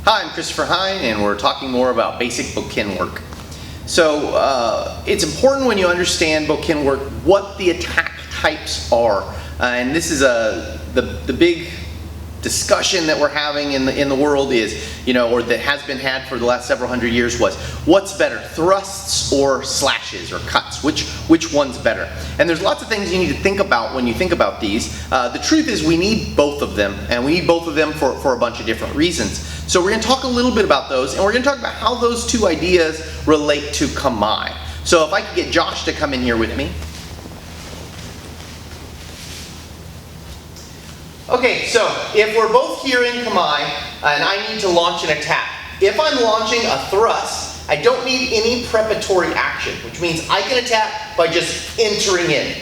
Hi, I'm Christopher Hine, and we're talking more about basic Bokken work. So it's important when you understand Bokken work what the attack types are, and this is the big discussion that we're having in the world is, or that has been had for the last several hundred years was, what's better, thrusts or slashes or cuts? Which one's better? And there's lots of things you need to think about when you think about these. The truth is we need both of them, and we need both of them for a bunch of different reasons. So we're going to talk a little bit about those, and we're going to talk about how those two ideas relate to kamae. So if I could get Josh to come in here with me. Okay, so if we're both here in kamae and I need to launch an attack, if I'm launching a thrust, I don't need any preparatory action, which means I can attack by just entering in.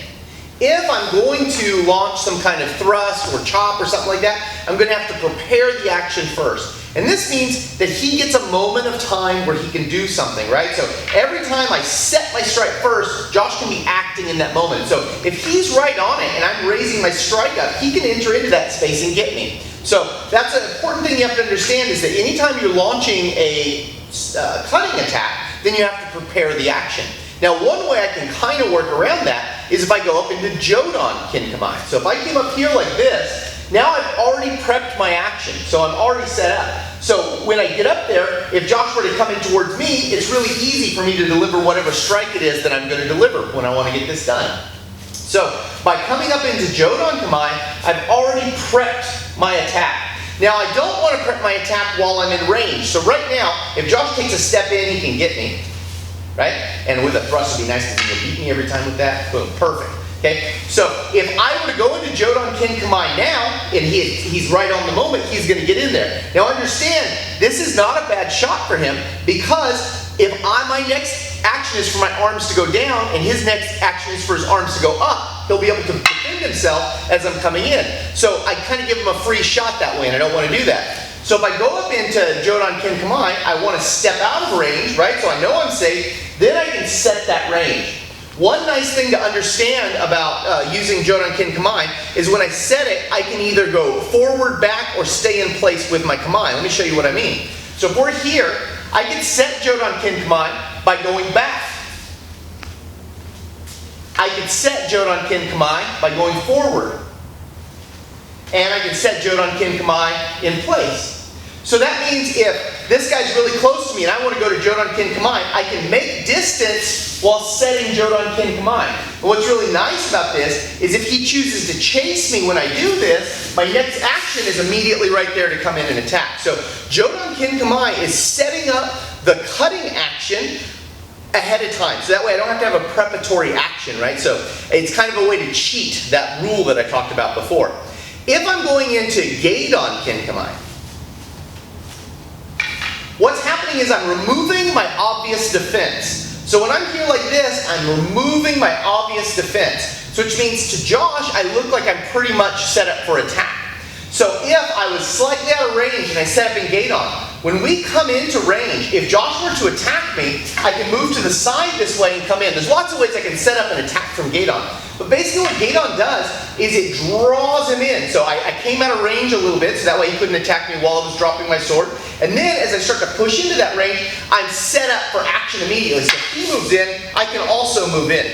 If I'm going to launch some kind of thrust or chop or something like that, I'm going to have to prepare the action first. And this means that he gets a moment of time where he can do something, right? So every time I set my strike first, Josh can be acting in that moment. So if he's right on it and I'm raising my strike up, he can enter into that space and get me. So that's an important thing you have to understand, is that anytime you're launching a cutting attack, then you have to prepare the action. Now, one way I can kind of work around that is if I go up into Jodan Kin Kamae. So if I came up here like this, now I've already prepped my action, so I'm already set up. So when I get up there, if Josh were to come in towards me, it's really easy for me to deliver whatever strike it is that I'm going to deliver when I want to get this done. So by coming up into Jodan Kamae, I've already prepped my attack. Now I don't want to prep my attack while I'm in range. So right now, if Josh takes a step in, he can get me. Right? And with a thrust, it'd be nice because he'll beat me every time with that. Boom, perfect. Okay? So if I were to go into Jodan Kin Kamae now, and he's right on the moment, he's going to get in there. Now understand, this is not a bad shot for him, because if my next action is for my arms to go down, and his next action is for his arms to go up, he'll be able to defend himself as I'm coming in. So I kind of give him a free shot that way, and I don't want to do that. So if I go up into Jodan Kin Kamae, I want to step out of range, right? So I know I'm safe. Then I can set that range. One nice thing to understand about using Jodan Kin Kamae is when I set it, I can either go forward, back, or stay in place with my kamae. Let me show you what I mean. So if we're here, I can set Jodan Kin Kamae by going back. I can set Jodan Kin Kamae by going forward. And I can set Jodan Kin Kamae in place. So that means if this guy's really close to me and I want to go to Jodan Kin Kamae, I can make distance while setting Jodan Kin Kamae. And what's really nice about this is if he chooses to chase me when I do this, my next action is immediately right there to come in and attack. So Jodan Kin Kamae is setting up the cutting action ahead of time. So that way I don't have to have a preparatory action, right? So it's kind of a way to cheat that rule that I talked about before. If I'm going into Jodan Kin Kamae, what's happening is I'm removing my obvious defense. So when I'm here like this, I'm removing my obvious defense. So which means to Josh, I look like I'm pretty much set up for attack. So if I was slightly out of range and I set up in Jodan, when we come into range, if Josh were to attack me, I can move to the side this way and come in. There's lots of ways I can set up an attack from Jodan. But basically what Jodan does is it draws him in. So I came out of range a little bit, so that way he couldn't attack me while I was dropping my sword. And then as I start to push into that range, I'm set up for action immediately. So if he moves in, I can also move in.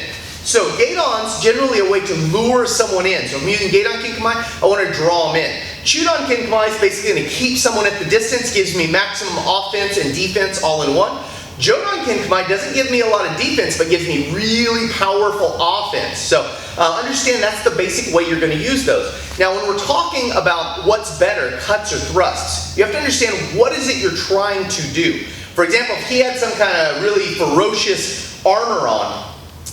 So Jodan's generally a way to lure someone in. So if I'm using Jodan Kin Kamae, I want to draw them in. Jodan Kin Kamae is basically going to keep someone at the distance, gives me maximum offense and defense all in one. Jodan Kin Kamae doesn't give me a lot of defense, but gives me really powerful offense. So understand that's the basic way you're going to use those. Now when we're talking about what's better, cuts or thrusts, you have to understand what is it you're trying to do. For example, if he had some kind of really ferocious armor on,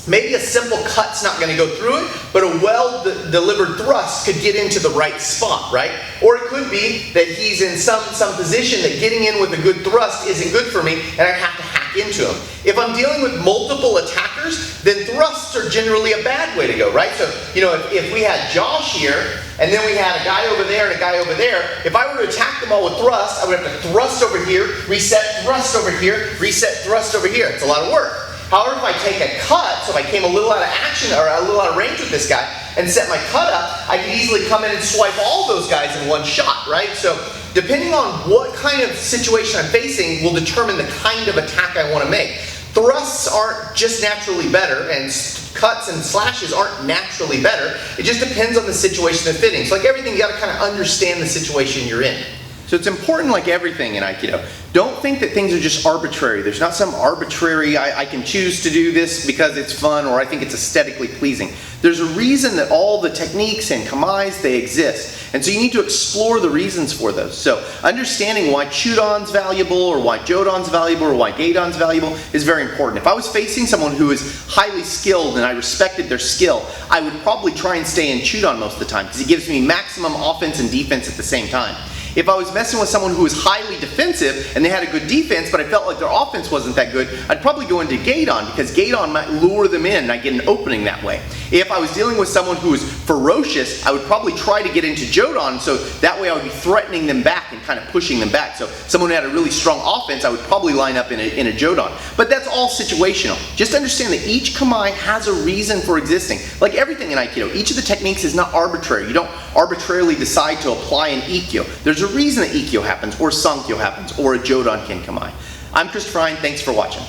maybe a simple cut's not going to go through it, but a well-delivered thrust could get into the right spot, right? Or it could be that he's in some position that getting in with a good thrust isn't good for me, and I have to hack into him. If I'm dealing with multiple attackers, then thrusts are generally a bad way to go, right? So, if we had Josh here, and then we had a guy over there and a guy over there, if I were to attack them all with thrust, I would have to thrust over here, reset thrust over here, reset thrust over here. It's a lot of work. However, if I take a cut, so if I came a little out of action or a little out of range with this guy and set my cut up, I can easily come in and swipe all those guys in one shot, right? So depending on what kind of situation I'm facing will determine the kind of attack I want to make. Thrusts aren't just naturally better, and cuts and slashes aren't naturally better. It just depends on the situation they're fitting. So like everything, you got to kind of understand the situation you're in. So it's important, like everything in Aikido, don't think that things are just arbitrary. There's not some arbitrary, I can choose to do this because it's fun or I think it's aesthetically pleasing. There's a reason that all the techniques and kamaes, they exist. And so you need to explore the reasons for those. So understanding why Chudan's valuable or why Jodan's valuable or why Gedan's valuable is very important. If I was facing someone who is highly skilled and I respected their skill, I would probably try and stay in Chudan most of the time because it gives me maximum offense and defense at the same time. If I was messing with someone who was highly defensive and they had a good defense, but I felt like their offense wasn't that good, I'd probably go into Gedan because Gedan might lure them in and I get an opening that way. If I was dealing with someone who was ferocious, I would probably try to get into Jodan, so that way I would be threatening them back and kind of pushing them back. So someone who had a really strong offense, I would probably line up in a Jodan. But that's all situational. Just understand that each kamae has a reason for existing. Like everything in Aikido, each of the techniques is not arbitrary. You don't arbitrarily decide to apply an Ikkyo. There's a reason that Ikkyo happens, or Sankyo happens, or a Jodan Ken kamae. I'm Christopher Hine, thanks for watching.